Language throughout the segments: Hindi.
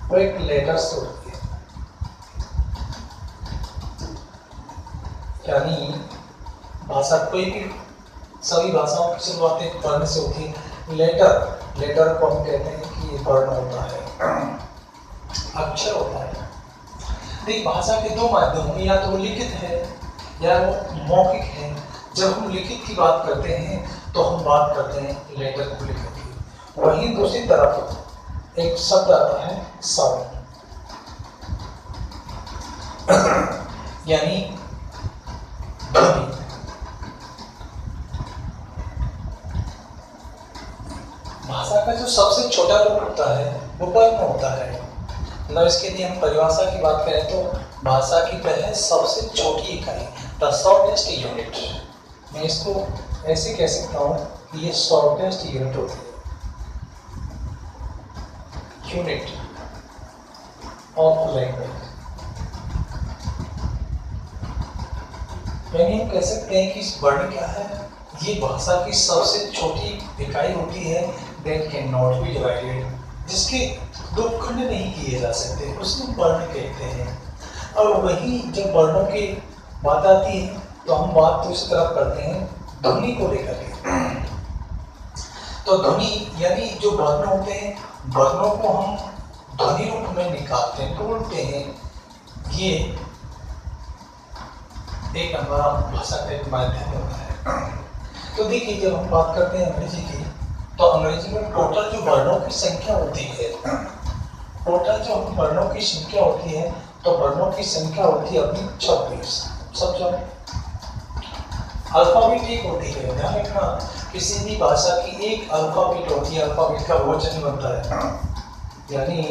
वो एक लेटर्स होती है, यानी भाषा कोई भी, सभी भाषाओं की शुरुआत वर्ण से होती है। लेटर को हम कहते हैं कि वर्ण होता है, अक्षर होता है। देखिए भाषा के दो माध्यम हैं, या तो वो लिखित है या वो मौखिक है। जब हम लिखित की बात करते हैं तो हम बात करते हैं लेटर को लिखित की। वहीं दूसरी तरफ एक शब्द आता है साउंड, यानी ध्वनि। भाषा का जो सबसे छोटा रूप होता है वो वर्ण होता है। मतलब इसके लिए हम परिभाषा की बात करें तो भाषा की वह सबसे छोटी इकाई, द शॉर्टेस्ट यूनिट। मैं इसको ऐसे कह सकता हूँ कि ये शॉर्टेस्ट यूनिट होती है, यूनिट ऑफ लैंग्वेज। यानी हम कह सकते हैं कि इस वर्ण क्या है, ये भाषा की सबसे छोटी इकाई होती है, that can not be divided, जिसके दो खंड नहीं किए जा सकते, उसको वर्ण कहते हैं। और वही जब वर्णों की बात आती है तो हम बात तो इस तरफ करते हैं ध्वनि को लेकर के। तो ध्वनि यानी जो वर्ण होते हैं, वर्णों को हम ध्वनि रूप में निकालते हैं, बोलते हैं। ये एक हमारा भाषा का एक माध्यम होता है। तो देखिए जब हम बात करते हैं अंग्रेजी की, तो अंग्रेजी में टोटल जो वर्णों की संख्या होती है, टोटल जो वर्णों की संख्या होती है, तो वर्णों की संख्या होती है अपनी 26। सब जाने अल्फाबेट एक होती है, ध्यान रखना, किसी भी भाषा की एक अल्फाबेट होती है, अल्फाबेट का बहुवचन बनता है। यानी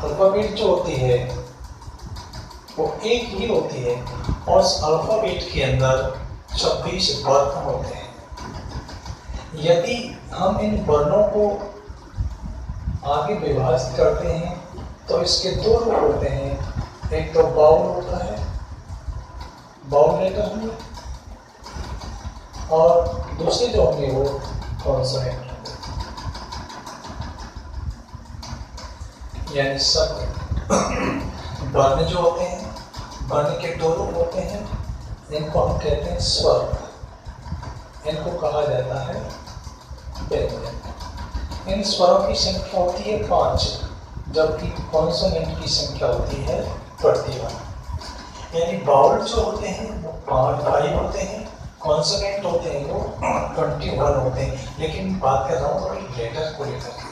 अल्फाबेट जो होती है वो एक ही होती है, और उस अल्फाबेट के अंदर 26 वर्ण होते हैं। यदि हम इन वर्णों को आगे विभाजित करते हैं तो इसके दो रूप होते हैं, एक तो बाउल होता है, बाउल लेटर होंगे, और दूसरे जो होंगे वो कॉन्सोनेंट होंगे, यानी शब्द। वर्ण जो होते हैं, वर्ण के दो रूप होते हैं, इनको हम कहते हैं स्वर, इनको कहा जाता है व्यंजन। इन स्वरों की संख्या होती है 5, जबकि कॉन्सोनेंट की संख्या होती है 21। यानी बाउल जो होते हैं वो 5 होते हैं, कॉन्सोनेंट होते हैं वो 21 होते हैं। लेकिन बात कर रहा हूँ लेटर को लेकर के।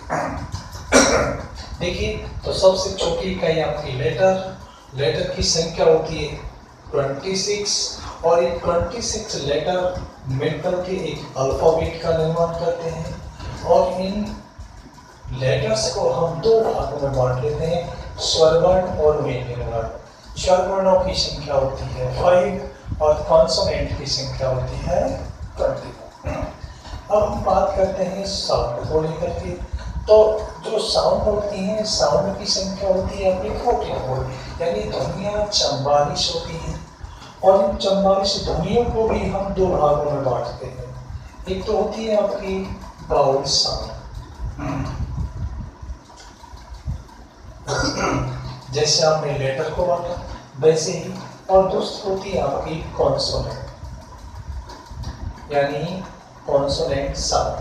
देखिए तो सबसे छोटी इकाई आपकी लेटर, लेटर की संख्या होती है 26, और ये 26 लेटर मिलकर के एक अल्फाबेट का निर्माण करते हैं। और इन लेटर्स को हम दो भागों में बांट लेते हैं, स्वरवर्ण और व्यंजन वर्ण। स्वरवर्णों की संख्या होती है 5 और कॉन्सोनेंट की संख्या होती है 21। अब हम बात करते हैं साउंड को लेकर के। तो जो साउंड होती हैं, साउंड की संख्या होती है अपनी 44, यानी ध्वनियाँ 44 होती हैं। और इन 44 ध्वनियों को भी हम दो भागों में बांटते हैं। एक तो होती है आपकी बाउल साउंड, जैसे आपने लेटर को बांटा वैसे ही, और दूसरी होती है आपकी कॉन्सोनेंट, यानी कॉन्सोनेंट साउंड।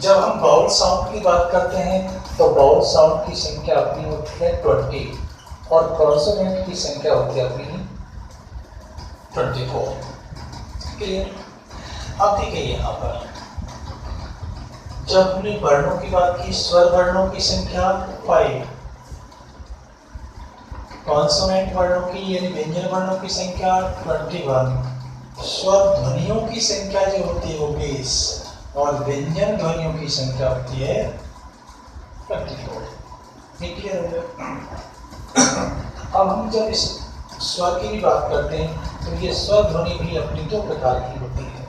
जब हम बाउल साउंड की बात करते हैं तो बाउल साउंड की संख्या अपनी होती है 20, और कॉन्सोनेंट की संख्या होती है अपनी 24। क्लियर? अब देखिए यहाँ पर जब हमने वर्णों की बात की, स्वर वर्णों की संख्या 5, कॉन्सोनेंट वर्णों की यानी व्यंजन वर्णों की संख्या 21, स्वर ध्वनियों की संख्या जो होती है वो 20, और व्यंजन ध्वनियों की संख्या होती है 24। क्लियर हो गया? अब हम जब इस स्वर की भी बात करते हैं तो ये स्वर ध्वनि भी अपनी दो प्रकार की होती है।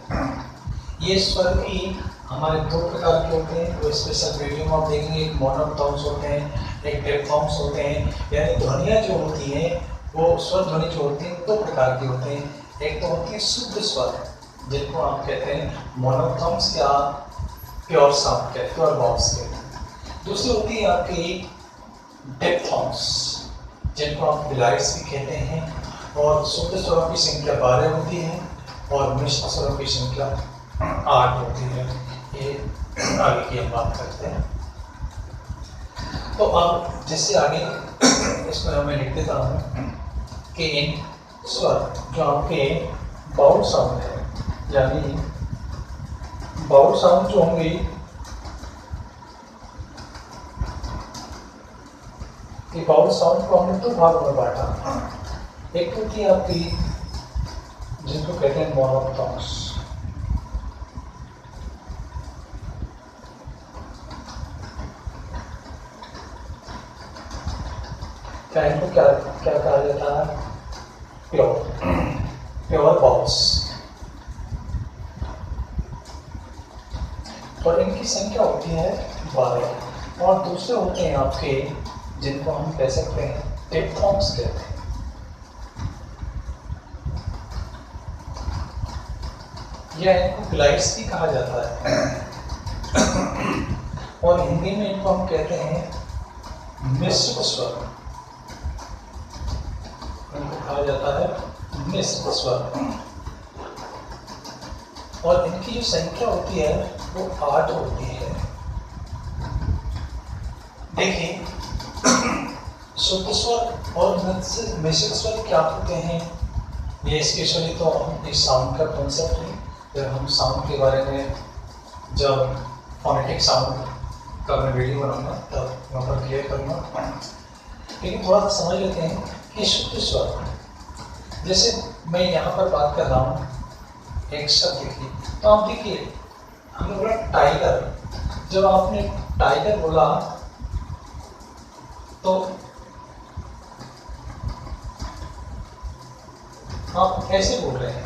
ये स्वर भी हमारे दो प्रकार के होते हैं, वो स्पेशल वीडियो में आप देखेंगे। एक मोनोटोन्स होते हैं, एक डिप्थोन्स होते हैं। यानी ध्वनियाँ जो होती हैं वो स्वर ध्वनि जो होती हैं दो प्रकार के होते हैं। एक तो होती है शुद्ध स्वर, जिनको आप कहते हैं मोनोटोन्स या प्योर साउंड कहते हैं, प्योर वॉइस कहते हैं। दूसरी होती है आपकी डिप्थॉन्ग्स, जिनको आप बिलाइट्स भी कहते हैं, और शुद्ध स्वरों की संख्या 12 होती है और मिश्र स्वरों की संख्या 8 होती है। ये आगे की हम बात करते हैं। तो अब जिससे आगे इसमें मैं लिख देता हूँ कि इन स्वर जो आपके बाउल साउंड है, यानी बाउल साउंड जो होंगी ये बाउल साउंड को हमने 2 भागों में बांटा। एक होती है आपकी जिनको कहते हैं मोनोफ्थॉन्ग्स, क्या इनको क्या क्या कहा जाता है? Pure bowls. और इनकी संख्या होती है 12। और दूसरे होते हैं आपके जिनको हम कह सकते हैं डिप्थॉन्ग्स कहते हैं। या इनको ग्लाइड्स भी कहा जाता है और हिंदी में इनको हम कहते हैं मिश्र स्वर। इनको कहा जाता है मिश्र स्वर। और इनकी जो संख्या होती है वो 8 होती है। देखिए, शुद्ध स्वर और मिश्र स्वर क्या होते हैं, ये स्पेशली तो हम इस साउंड का कॉन्सेप्ट है। जब हम साउंड के बारे में, जब फोनेटिक साउंड का मैं वीडियो बनाऊंगा तब वहाँ पर क्लियर करूँगा। लेकिन थोड़ा सा समझ लेते हैं कि शुद्ध स्वर, जैसे मैं यहाँ पर बात कर रहा हूँ, एक शब्द देखिए, तो आप देखिए हमने बोला टाइगर। जब आपने टाइगर बोला तो आप कैसे बोल रहे हैं?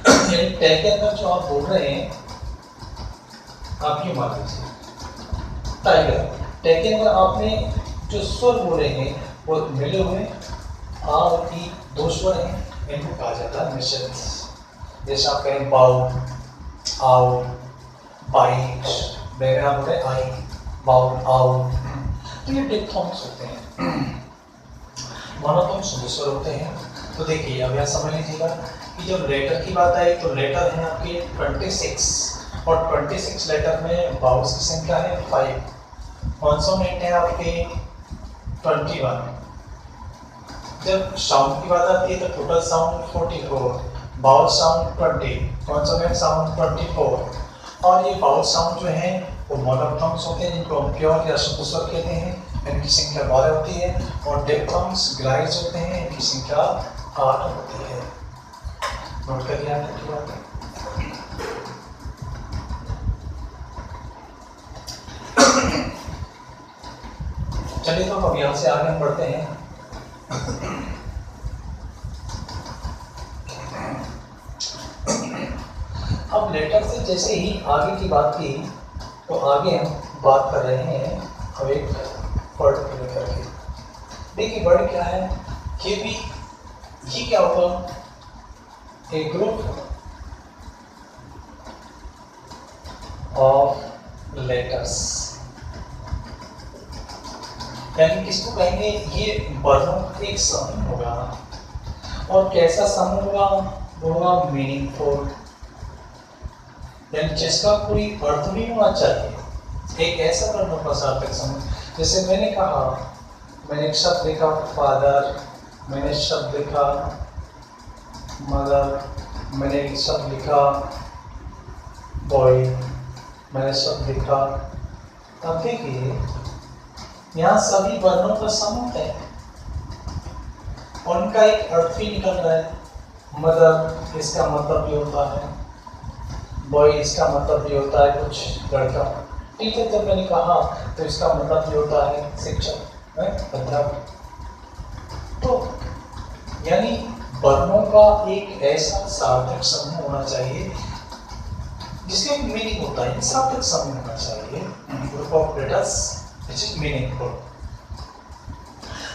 यानी टै के अंदर जो आप बोल रहे हैं, आप ये मान लीजिए टाइगर। टै के अंदर आपने जो स्वर बोले हैं वो मिले हुए आ और ई 2 स्वर हैं, इनको कहा जाता है मिश्रित। जैसे आप कहें बाउ, आओ, बाइट, वगैरह बोल रहे आई, बाउ, आओ, तो ये डिप्थॉन्ग्स होते हैं। मोनोफोन्स शुद्ध स्वर होते हैं। तो देखिए अब यहाँ समझ लीजिएगा कि जब लेटर की बात आई तो लेटर है आपके 26 और 26 लेटर में बाउल्स की संख्या है 5। कॉन्सोनेंट है आपके 21। जब साउंड की बात आती है तो total sound 44, vowel sound 20, consonant sound 24। और ये बाउल साउंड जो है वो मोनोफोन्स होते हैं, जिनको हम प्योर या शुद्ध स्वर कहते हैं। इनकी संख्या 12 होती है। और डिप्थॉन्ग्स ग्लाइड्स होते हैं, इनकी संख्या 8 होती है। नोट करिए आपकी बात है। चलिए तो अब यहाँ से आगे हम बढ़ते हैं। अब लेटर से जैसे ही आगे की बात की तो आगे हम बात कर रहे हैं अब एक वर्ड को लेकर के। देखिए वर्ड क्या है, ये भी ये क्या होगा, ए ग्रुप ऑफ लेटर्स, यानी किसको कहेंगे, ये वर्णों का एक समूह होगा। और कैसा समूह होगा, होगा मीनिंगफुल, यानी जिसका कोई अर्थ भी होना चाहिए। एक ऐसा वर्णों का सार्थक समूह, जैसे मैंने कहा, मैंने एक शब्द लिखा फादर, मैंने शब्द लिखा मदर, मैंने एक शब्द लिखा बॉय, मैंने शब्द लिखा। अब देखिए यहाँ सभी वर्णों का समूह है और उनका एक अर्थ भी निकल रहा है। मदर इसका मतलब भी होता है, बॉय इसका मतलब भी होता है कुछ लड़का, ठीक है। जब मैंने कहा तो इसका मतलब भी होता है शिक्षक, अध्यापक। तो यानी वर्णों का एक ऐसा सार्थक समूह होना चाहिए जिसका एक मीनिंग होता है, सार्थक समूह होना चाहिए, group of letters which is meaningful.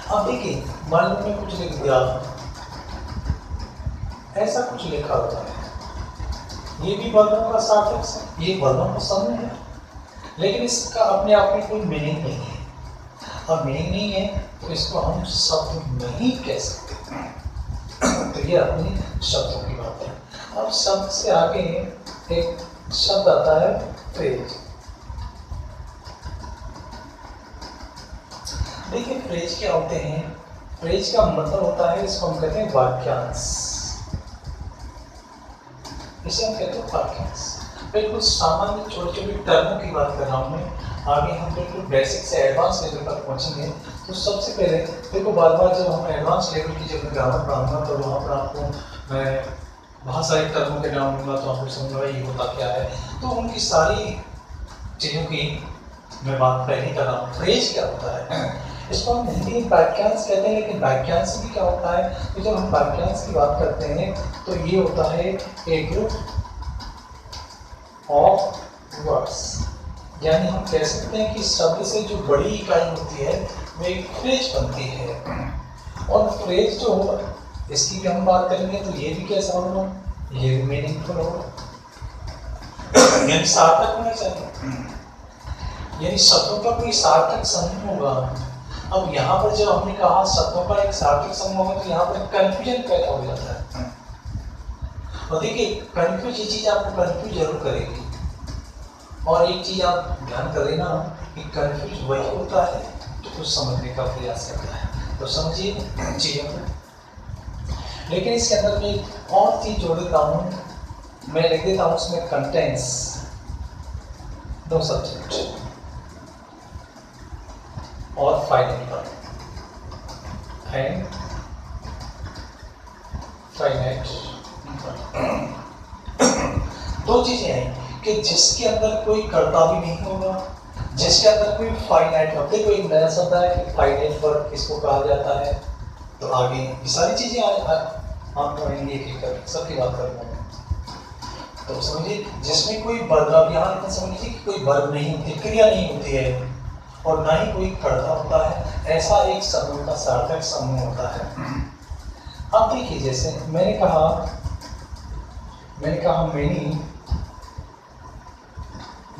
अब देखिए मान लो मैं कुछ लिख दिया, ऐसा कुछ लिखा होता है, ये भी वर्णों का सार्थक, ये वर्णों का समूह है, लेकिन इसका अपने आप में कोई मीनिंग नहीं है। अब मीनिंग नहीं है तो इसको हम शब्द नहीं कह सकते। तो ये अपनी शब्दों की बात है। अब शब्द से आगे एक शब्द आता है फ्रेज। देखिए फ्रेज क्या होते हैं? फ्रेज का मतलब होता है, इसको हम कहते हैं वाक्यांश। इसे हम कहते हैं वाक्यांश। बिल्कुल सामान्य छोटे छोटे टर्मों की बात कर रहा हूँ मैं। आगे हम बिल्कुल बेसिक से एडवांस लेवल तक पहुँचेंगे। तो सबसे पहले देखो, बार बार जब हम एडवांस लेवल की जब मैं ग्रामर पढ़ाऊंगा तो वहाँ पर आपको मैं बहुत सारे टर्मों के नाम दूंगा, तो आपको समझ में ये होता क्या है। तो उनकी सारी चीज़ों की मैं बात पहले कर रहा हूँ। फ्रेज क्या होता है? इसको हम हिंदी में वाक्यांश कहते हैं, लेकिन वाक्यांश भी क्या होता है? तो जब हम वाक्यांश की बात करते हैं तो ये होता है ए ग्रुप ऑफ वर्ड्स, यानी हम कह सकते हैं कि शब्द से जो बड़ी इकाई होती है वो एक फ्रेज बनती है। और फ्रेज जो होगा इसकी भी हम बात करेंगे तो ये भी कैसा होगा? ये भी मीनिंगफुल होगा, यानी सार्थक होना चाहिए, यानी शब्दों का कोई सार्थक समूह होगा। अब यहाँ पर जब हमने कहा शब्दों का एक सार्थक समूह होगा तो यहाँ पर कंफ्यूजन पैदा हो जाता है। और देखिए कंफ्यूज ये चीज़ आपको कंफ्यूज जरूर करेगी। और एक चीज़ आप ध्यान कर लेना कि कंफ्यूज वही होता है जो कुछ समझने का प्रयास करता है। तो समझिए चीज़ों को। लेकिन इसके अंदर मैं एक और चीज़ जोड़ देता हूँ, मैं लिख देता हूँ उसमें कंटेंट्स, दो सब्जेक्ट और फाइनाइट वर्ब एंड फाइनाइट। दो चीजें हैं कि जिसके अंदर कोई कर्ता भी नहीं होगा, जिसके अंदर कोई फाइनाइट वर्ब। देखो एक नया शब्द है कि फाइनाइट वर्ब किसको कहा जाता है, तो आगे ये सारी चीजें आप पढ़ेंगे एक एक करके, सबकी बात करूंगा मैं। तो समझिए जिसमें कोई वर्ब, यहाँ इतना समझ लीजिए कि कोई वर्ब नहीं होती, क्रिया नहीं होती है और ना ही कोई कर्ता होता है, ऐसा एक समूह का सार्थक समूह होता है। अब देखिए जैसे मैंने कहा many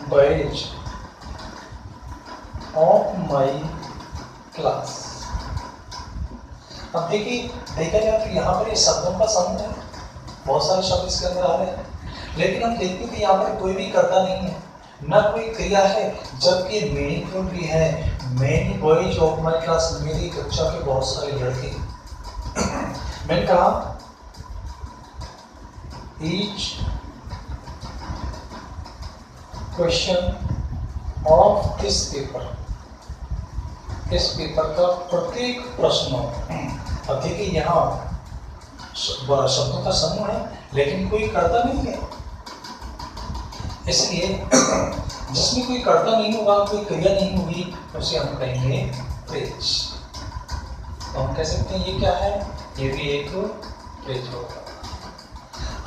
boys of my class. अब देखिए देखा जाए तो यहाँ पर ये शब्दों का समूह है, बहुत सारे शब्द इसके अंदर आ रहे हैं, लेकिन हम देखते हैं कि यहाँ पर कोई भी कर्ता नहीं है, ना कोई क्रिया है, जबकि मीनिंगफुल भी है। Many boys of my class, मेरी कक्षा के बहुत सारे लड़के। मैंने कहा each question of this paper, इस पेपर का प्रत्येक प्रश्न। अब देखिए यहाँ शब्दों का समूह है लेकिन कोई कर्ता नहीं है, इसलिए जिसमें कोई कर्ता नहीं होगा, कोई क्रिया नहीं होगी, उसे हम कहेंगे फ्रेज। तो हम कह सकते हैं ये क्या है, ये भी एक फ्रेज होगा।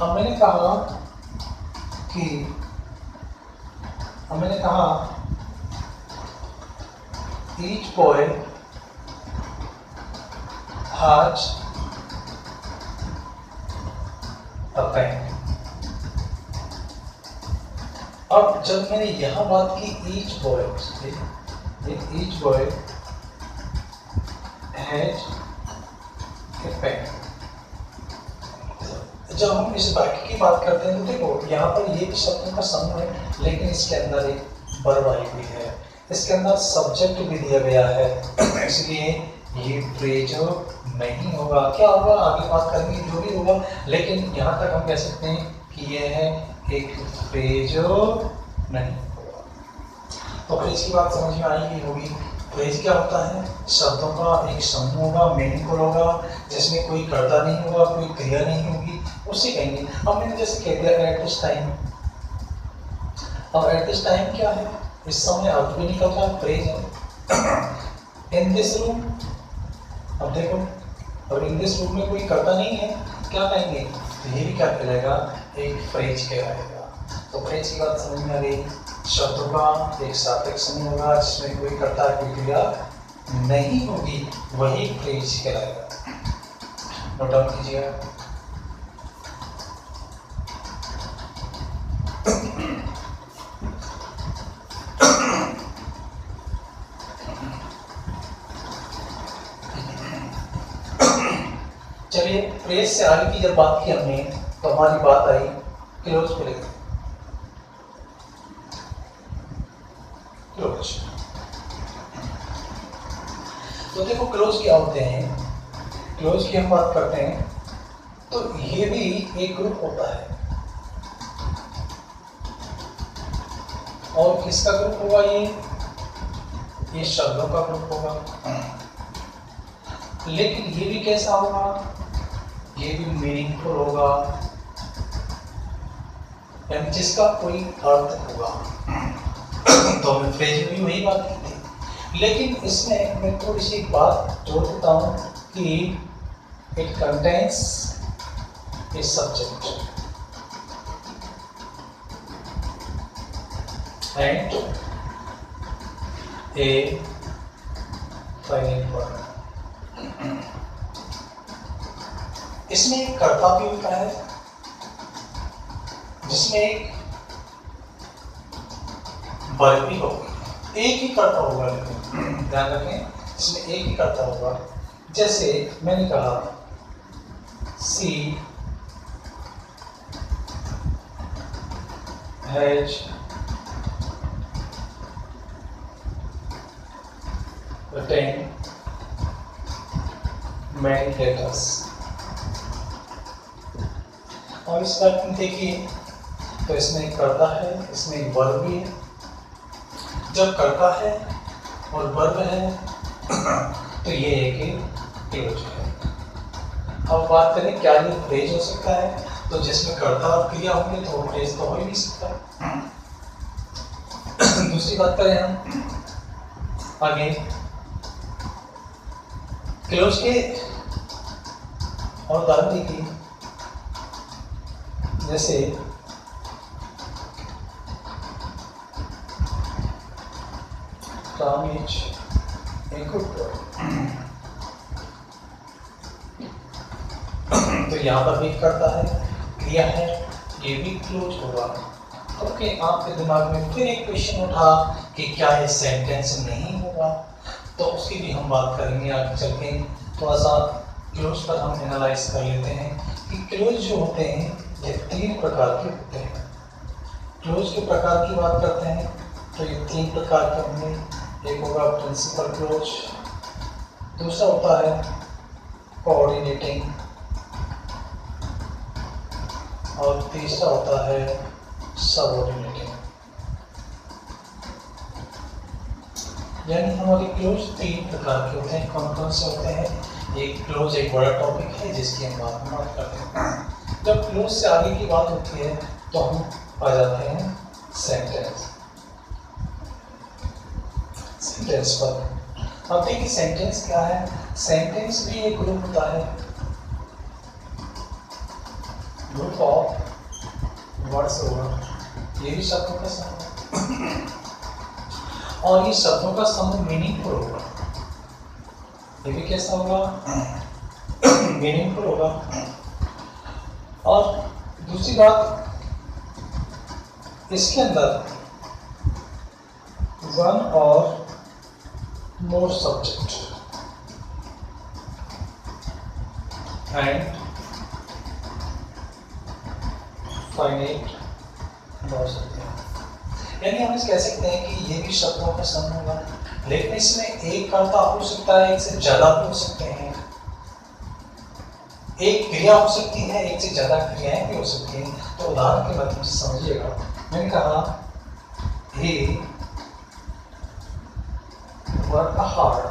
अब मैंने कहा each boy has a pen। अब जब मैंने यहाँ बात की each boy has a pen, जब हम इस वाक्य की बात करते हैं तो देखो यहाँ पर ये भी शब्दों का समूह है, लेकिन इसके अंदर एक वर्ब आई हुई है, इसके अंदर सब्जेक्ट भी दिया गया है, इसलिए ये फ्रेज नहीं होगा। क्या होगा आगे बात करेंगे जो भी होगा, लेकिन यहाँ तक हम कह सकते हैं कि यह है एक फ्रेज नहीं होगा। तो फ्रेज की बात समझ में आई होगी। फ्रेज क्या होता है, शब्दों का एक समूह होगा, मीनिंगफुल होगा, जिसमें कोई कर्ता नहीं होगा, कोई क्रिया नहीं होगी, उसे कहेंगे। अब मैंने जैसे कह दिया एट दिस टाइम। अब एट दिस टाइम क्या है, इस समय अर्थ भी निकल रहा है, फ्रेज है। इन दिस रूम, अब देखो अब इन दिस रूम में कोई कर्ता नहीं है, क्या कहेंगे, तो ये भी क्या कहलाएगा, एक फ्रेज कहलाएगा। तो फ्रेज की बात समझ में आ गई। शब्दों का एक सार्थक समूह होगा जिसमें कोई कर्ता कोई क्रिया नहीं होगी, वही फ्रेज कहलाएगा। नोट डाउन कीजिएगा। चलिए प्रेस से आगे की जब बात की हमने तो हमारी बात आई क्लोज पे लिखते हैं। क्लोज, तो देखो क्लोज क्या होते हैं। क्लोज की हम बात करते हैं तो ये भी एक ग्रुप होता है। और किसका ग्रुप होगा? ये शब्दों का ग्रुप होगा। लेकिन ये भी कैसा होगा? ये भी मीनिंगफुल होगा, यानी जिसका कोई अर्थ होगा। तो हमने फ्रेज में भी वही बात की थी, लेकिन इसमें मैं थोड़ी सी बात जोड़ देता हूँ कि it contains a subject and A final word. इसमें एक कर्ता भी होता है, जिसमें एक वर्ब भी होगा। एक ही कर्ता होगा, लेकिन ध्यान रखें इसमें एक ही कर्ता होगा। जैसे मैंने कहा सी हैज written many letters। और इस बात में देखिए तो इसमें एक कर्ता है, इसमें एक वर्ब भी है। जब कर्ता है और वर्ब है तो ये एक क्लोज है। अब बात करें क्या ये फ्रेज हो सकता है? तो जिसमें कर्ता और क्रिया होंगे तो फ्रेज तो हो ही नहीं सकता। दूसरी बात करें हम आगे क्लोज के और उदाहरण देखिए, जैसे Tom is a good boy। तो यहाँ पर भी करता है, क्रिया है, ये भी क्लोज होगा। ओके, आपके दिमाग में फिर एक क्वेश्चन उठा कि क्या ये सेंटेंस नहीं होगा? तो उसकी भी हम बात करेंगे आगे चल के। थोड़ा सा क्लोज पर हम एनालाइज कर लेते हैं कि क्लोज जो होते हैं ये 3 प्रकार के होते हैं। क्लोज के प्रकार की बात करते हैं तो ये 3 प्रकार के होंगे। एक होगा प्रिंसिपल क्लोज, दूसरा होता है कोऑर्डिनेटिंग, और तीसरा होता है सबऑर्डिनेटिंग। यानी हमारी क्लोज 3 प्रकार के होते हैं। कौन कौन से होते हैं? एक क्लोज एक बड़ा टॉपिक है जिसकी हम बाद में बात करते हैं। जब क्लोज से आगे की बात होती है तो हम आ जाते हैं सेंटेंस पर। अब देखिए सेंटेंस क्या है? सेंटेंस भी एक ग्रुप होता है, ग्रुप ऑफ वर्ड्स होगा। ये भी शब्दों का समूह और ये शब्दों का समूह मीनिंगफुल होगा। ये भी कैसा होगा? मीनिंगफुल होगा। और दूसरी बात, इसके अंदर वन और मोर सब्जेक्ट एंड फाइनाइट हो सकते हैं। यानी हम इसे कह सकते हैं कि ये भी शब्दों का समूह होगा, लेकिन इसमें एक कर्ता हो सकता है, एक से ज्यादा भी हो सकते हैं। एक क्रिया हो सकती है, एक से ज्यादा क्रियाएं भी हो सकती हैं। तो उदाहरण के माध्यम से समझिएगा। मैंने कहा he worked hard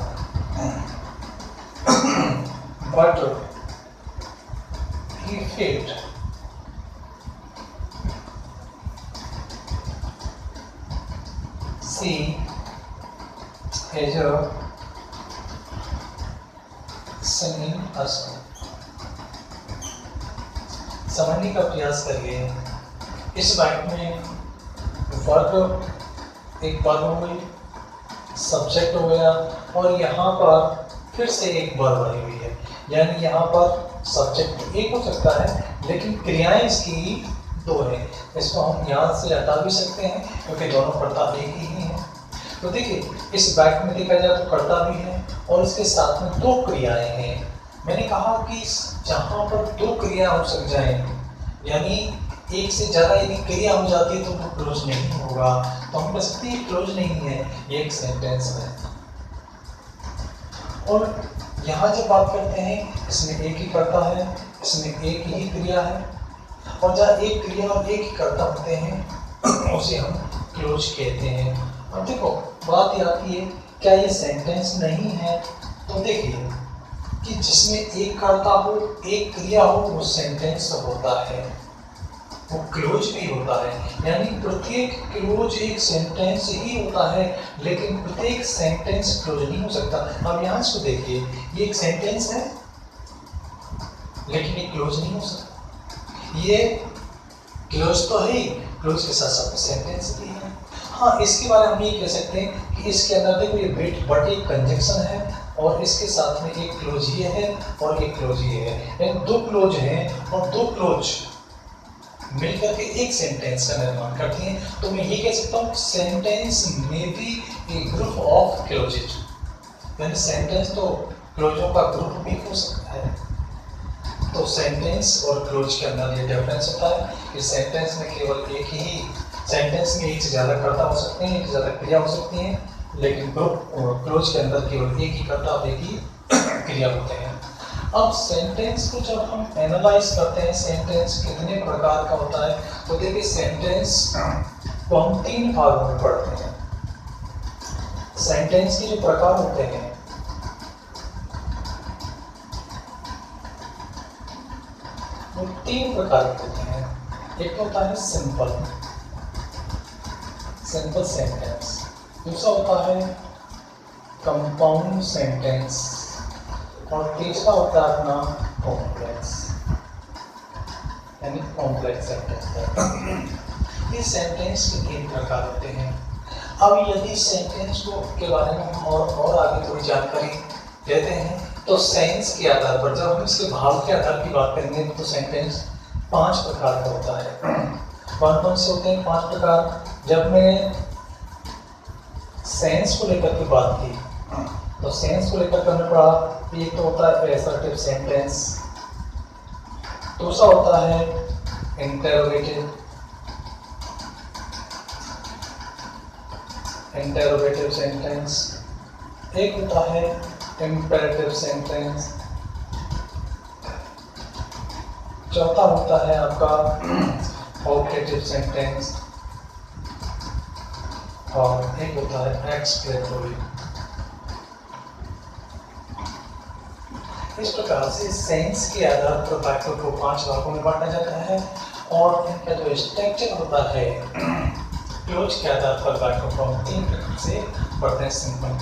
but he failed। She has a singing a song। समझने का प्रयास करिए। इस वाक्य में वर्ब एक वर्ब हो गई, सब्जेक्ट हो गया, और यहाँ पर फिर से एक वर्ब आई हुई है। यानी यहाँ पर सब्जेक्ट एक हो सकता है, लेकिन क्रियाएं इसकी दो है। इसको हम यहाँ से हटा भी सकते हैं क्योंकि दोनों कर्ता एक ही हैं। तो देखिए इस वाक्य में देखा जाए तो कर्ता भी है और इसके साथ में दो क्रियाएं हैं। मैंने कहा कि जहाँ पर दो क्रिया हो सक जाए, यानी एक से ज़्यादा यदि क्रिया हो जाती है तो वो क्लोज नहीं होगा, तो हम कह सकते हैं क्लोज नहीं है, ये एक सेंटेंस है। और यहाँ जब बात करते हैं इसमें एक ही कर्ता है, इसमें एक ही क्रिया है, और जहाँ एक क्रिया और एक ही कर्ता होते हैं उसे हम क्लोज कहते हैं। अब देखो बात ये आती है, क्या ये सेंटेंस नहीं है? तो देखिए कि जिसमें एक कर्ता हो एक क्रिया हो वो सेंटेंस होता है, वो क्लोज भी होता है। यानी प्रत्येक क्लोज एक सेंटेंस ही होता है, लेकिन प्रत्येक सेंटेंस क्लोज नहीं हो सकता। अब यहाँ इसको देखिए, ये एक सेंटेंस है लेकिन ये क्लोज नहीं हो सकता। ये क्लोज तो है ही, क्लोज के साथ साथ सेंटेंस भी है। हाँ, इसके बारे में हम ये कह सकते हैं कि इसके अंदर देखो ये बट एक कंजंक्शन है और इसके साथ में एक क्लोज ये है और एक क्लोज ये है, यानी दो क्लोज हैं और दो क्लोज मिलकर के एक सेंटेंस का निर्माण करती हैं। तो मैं ये कह सकता हूँ सेंटेंस में भी ए ग्रुप ऑफ क्लोजेज, यानी सेंटेंस तो क्लोजों का ग्रुप भी हो सकता है। तो सेंटेंस और क्लोज के अंदर ये डिफरेंस होता है कि सेंटेंस में केवल एक ही, सेंटेंस में एक से ज़्यादा कर्ता हो सकते हैं, एक से ज़्यादा क्रिया हो सकती हैं, लेकिन ग्रुप क्लोज के अंदर केवल एक ही कर्ता और एक ही क्रिया होते हैं। अब सेंटेंस को जब हम एनालाइज करते हैं, सेंटेंस कितने प्रकार का होता है, तो देखिए सेंटेंस को हम तीन भागों में पढ़ते हैं। सेंटेंस के जो प्रकार होते हैं वो तीन प्रकार के होते हैं। एक होता है सिंपल सेंटेंस, दूसरा होता है कंपाउंड सेंटेंस और तीसरा होता है अपना कॉम्प्लेक्स, यानी कॉम्प्लेक्स सेंटेंस। ये सेंटेंस के तीन प्रकार होते हैं। अब यदि सेंटेंस को के बारे में हम और आगे थोड़ी जानकारी लेते हैं तो सेंस के आधार पर, जब हम इसके भाव के आधार की बात करेंगे तो सेंटेंस 5 प्रकार का होता है। कौन कौन से होते हैं 5 प्रकार? जब मैं सेंस को लेकर के बात की तो सेंस को लेकर के हमने पढ़ा, एक तो होता है असर्टिव सेंटेंस, दूसरा होता है इंटेरोगेटिव सेंटेंस, एक होता है इम्पेरेटिव सेंटेंस, चौथा होता है आपका ऑब्जेक्टिव सेंटेंस और एक होता है एक्सप्लेनेटरी। इस प्रकार से सेंस के आधार पर वाक्यों को 5 भागों में बांटा जाता है और इनका जो स्ट्रक्चर होता है क्लोज के आधार पर वाक्यों को हम 3 प्रकार से पढ़ते हैं। सिंपल